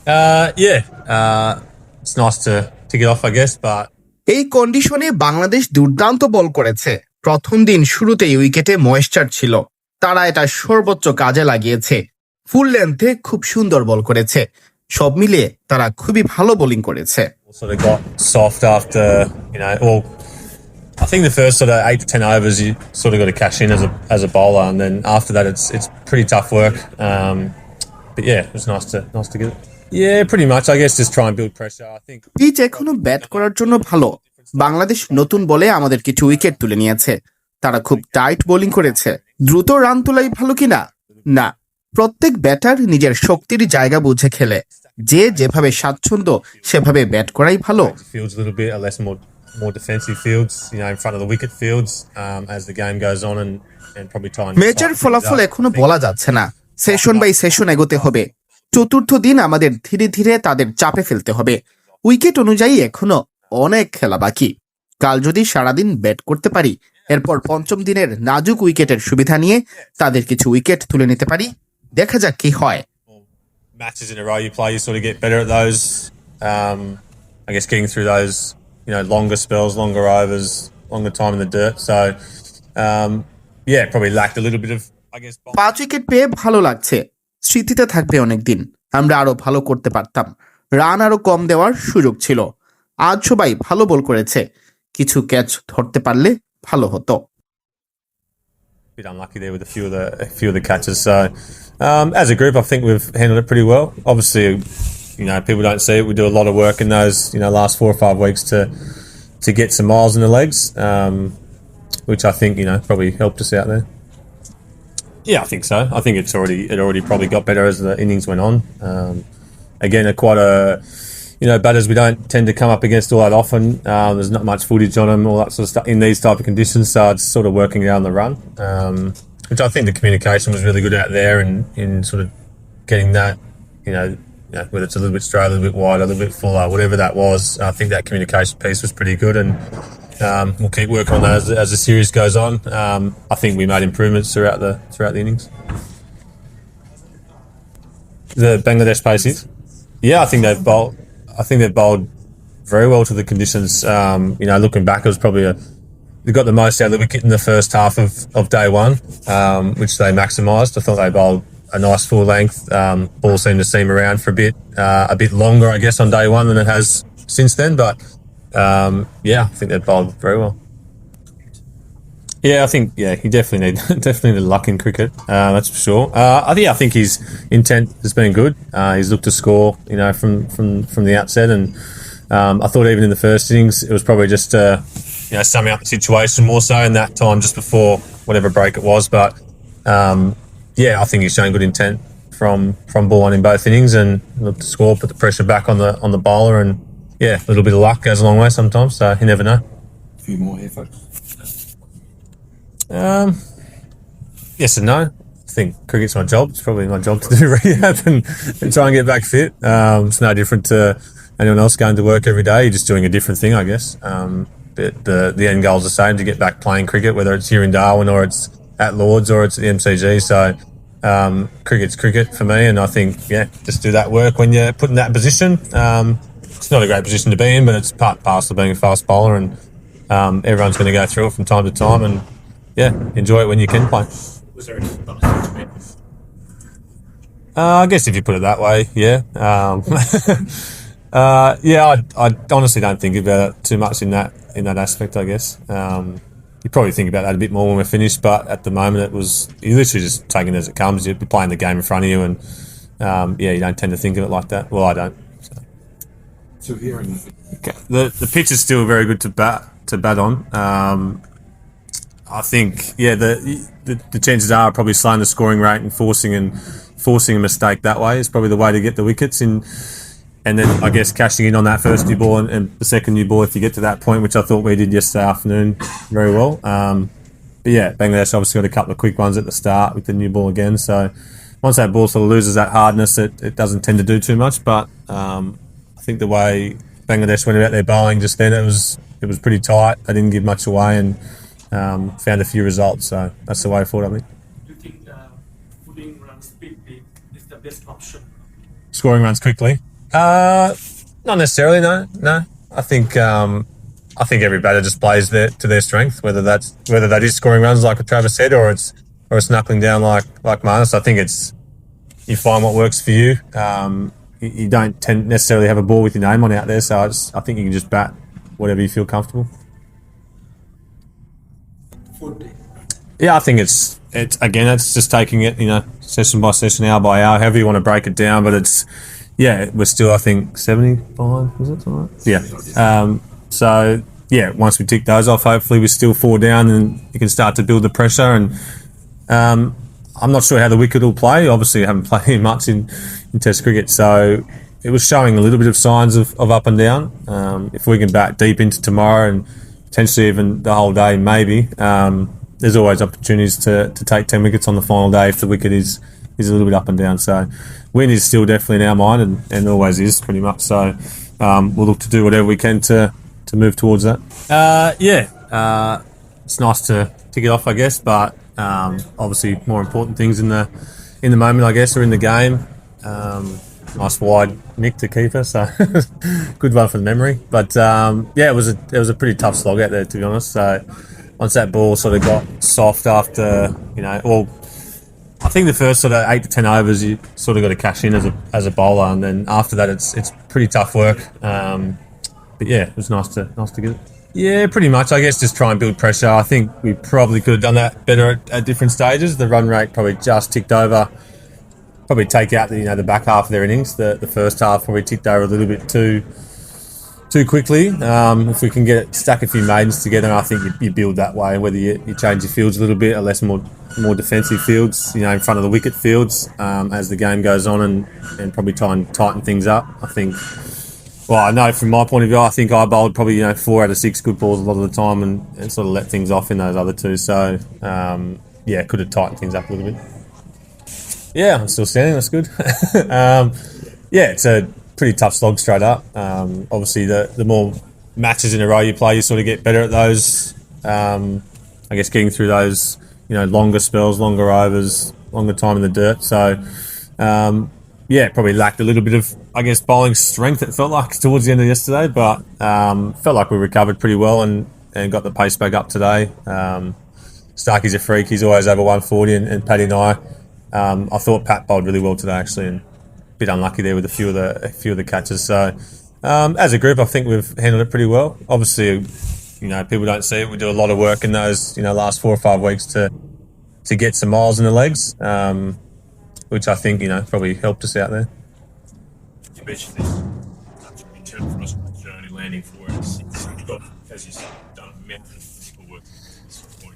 Yeah, it's nice to get off, I guess, but এই কন্ডিশনে বাংলাদেশ দুর্দান্ত বল করেছে। প্রথম দিন শুরুতেই উইকেটে ময়েশ্চার ছিল, তারা এটা সর্বোচ্চ কাজে লাগিয়েছে। ফুল লেন্থে খুব সুন্দর বল করেছে। সব মিলিয়ে তারা খুবই ভালো বোলিং করেছে। sort of got soft after, well, I think the first sort of 8 to 10 overs you sort of got to cash in as a bowler, and then after that it's pretty tough work. But yeah, it was nice to get it. Yeah, pretty much. I guess just try and build pressure. I think pitch এখনো bat করার জন্য ভালো। বাংলাদেশ নতুন বলে আমাদের কিছু wicket তুলে নিয়েছে। তারা খুব টাইট বোলিং করেছে। দ্রুত রান তোলাই ভালো কিনা? না, প্রত্যেক ব্যাটার নিজের শক্তির জায়গা বুঝে খেলে। যে যেভাবে স্বাচ্ছন্দ্য সেভাবে ব্যাট করাই ভালো। fields a little bit, or less more defensive fields, in front of the wicket fields, as the game goes on, and probably try and ম্যাচের ফলাফল এখনো বলা যাচ্ছে না। সেশন বাই সেশন এগোতে হবে। চতুর্থ দিন আমাদের ধীরে ধীরে তাদের চাপে ফেলতে হবে। উইকেট অনুযায়ী এখনো অনেক খেলা বাকি। কাল যদি সারাদিন ব্যাট করতে পারি, এরপর পঞ্চম দিনের নাজুক উইকেটের সুবিধা নিয়ে তাদের কিছু উইকেট তুলে নিতে পারি। দেখা যাক কি হয়। matches in a row you play, you sort of get better at those. I guess getting through those, longer spells, longer overs, longer time in the dirt. So, yeah, probably lacked a little bit of, I guess. 5 wicket পেয়ে ভালো লাগছে। স্মৃতিতে থাকবে অনেকদিন। আমরা আরো ভালো করতে পারতাম। রান আরো কম দেওয়ার সুযোগ ছিল। আজ সবাই ভালো বল করেছে। কিছু ক্যাচ ধরতে পারলে ভালো হতো। Bit unlucky there with a few of the catches. So, as a group, I think we've handled it pretty well. Obviously, people don't see it. We do a lot of work in those, last 4 or 5 weeks to get some miles in the legs, which I think probably helped us out there. Yeah, I think so. I think it already probably got better as the innings went on. Again, quite a batters we don't tend to come up against all that often. There's not much footage on them, all that sort of stuff in these type of conditions. So it's sort of working down the run, which I think the communication was really good out there, and in sort of getting that, whether it's a little bit straight, a little bit wide, a little bit fuller, whatever that was. I think that communication piece was pretty good, and we'll keep working on that as the series goes on. I think we made improvements throughout the innings. The Bangladesh paces, yeah, I think they've bowled very well to the conditions. Looking back, it was probably they got the most out of the wicket in the first half of day one, which they maximised. I thought they bowled a nice full length. Ball seemed to seam around for a bit longer, I guess, on day one than it has since then. But I think they've bowled very well. Yeah, I think he definitely need luck in cricket. That's for sure. I think his intent has been good. He's looked to score, from the outset, and I thought even in the first innings it was probably just summing up the situation more so in that time just before whatever break it was. But I think he's shown good intent from ball one in both innings, and looked to score, put the pressure back on the bowler, and a little bit of luck goes a long way sometimes. So you never know. A few more here, folks. Yes and no. I think cricket's my job. It's probably my job to do rehab and try and get back fit. It's no different to anyone else going to work every day. You're just doing a different thing, I guess. But the end goal is the same, to get back playing cricket, whether it's here in Darwin or it's at Lords or it's at the MCG. So cricket's cricket for me, and I think just do that work when you're put in that position. It's not a great position to be in, but it's part and parcel of being a fast bowler, and everyone's going to go through it from time to time, and enjoy it when you can play. Was there any punishment? I guess if you put it that way, yeah. I honestly don't think about it too much in that aspect, I guess. You probably think about that a bit more when we're finished, but at the moment you're literally just taking it as it comes. You're playing the game in front of you, and you don't tend to think of it like that. Well, I don't. So here in the pitch is still very good to bat on. I think the chances are probably slowing the scoring rate and forcing a mistake that way is probably the way to get the wickets in, and then I guess cashing in on that first new ball and the second new ball if you get to that point, which I thought we did yesterday afternoon very well. But Bangladesh obviously got a couple of quick ones at the start with the new ball again. So once that ball sort of loses that hardness, it doesn't tend to do too much. But I think the way Bangladesh went about their bowling just then, it was pretty tight. They didn't give much away, and found a few results, so that's the way forward, I think. Do you think putting runs quickly is the best option? Scoring runs quickly? Not necessarily. No. I think every batter just plays to their strength. Whether that is scoring runs like Travis said, or it's knuckling down like Marnus. I think it's you find what works for you. You don't necessarily have a ball with your name on out there, so I think you can just bat whatever you feel comfortable. Yeah, I think it's just taking it, session by session, hour by hour, however you want to break it down. But we're still, I think, 75, was it? Something like that? So once we tick those off, hopefully we're still 4 down and you can start to build the pressure. And I'm not sure how the wicket will play. Obviously, I haven't played much in Test cricket, so it was showing a little bit of signs of up and down. If we can bat deep into tomorrow and potentially even the whole day, maybe, there's always opportunities to take 10 wickets on the final day if the wicket is a little bit up and down. So win is still definitely in our mind and always is pretty much. So we'll look to do whatever we can to move towards that. It's nice to tick it off, I guess, but obviously more important things in the moment, I guess, or in the game. Nice wide nick to keeper, so good one for the memory. But it was a pretty tough slog out there, to be honest. So once that ball sort of got soft after, I think the first sort of 8 to 10 overs, you sort of got to cash in as a bowler, and then after that, it's pretty tough work. But it was nice to get it. Yeah, pretty much. I guess just try and build pressure. I think we probably could have done that better at different stages. The run rate probably just ticked over. Probably take out the back half of their innings. The first half probably ticked over a little bit too quickly. If we can stack a few maidens together, I think you build that way. Whether you change your fields a little bit, or more defensive fields, in front of the wicket fields as the game goes on, and probably try and tighten things up. I think. Well, I know from my point of view, I think I bowled probably 4 out of 6 good balls a lot of the time, and sort of let things off in those other 2. So could have tightened things up a little bit. Yeah, I'm still standing. That's good. It's a pretty tough slog straight up. Obviously, the more matches in a row you play, you sort of get better at those. I guess getting through those, longer spells, longer overs, longer time in the dirt. So, probably lacked a little bit of, I guess, bowling strength, it felt like, towards the end of yesterday. But felt like we recovered pretty well and got the pace back up today. Starkey's a freak. He's always over 140, and Paddy and I thought Pat bowled really well today, actually, and a bit unlucky there with a few of the catches. So, as a group, I think we've handled it pretty well. Obviously, people don't see it. We do a lot of work in those, last 4 or 5 weeks to get some miles in the legs, which I think, probably helped us out there. You mentioned this return from us journey landing 4 out of 6. You've got, as you said, done a mountain of physical work at this point.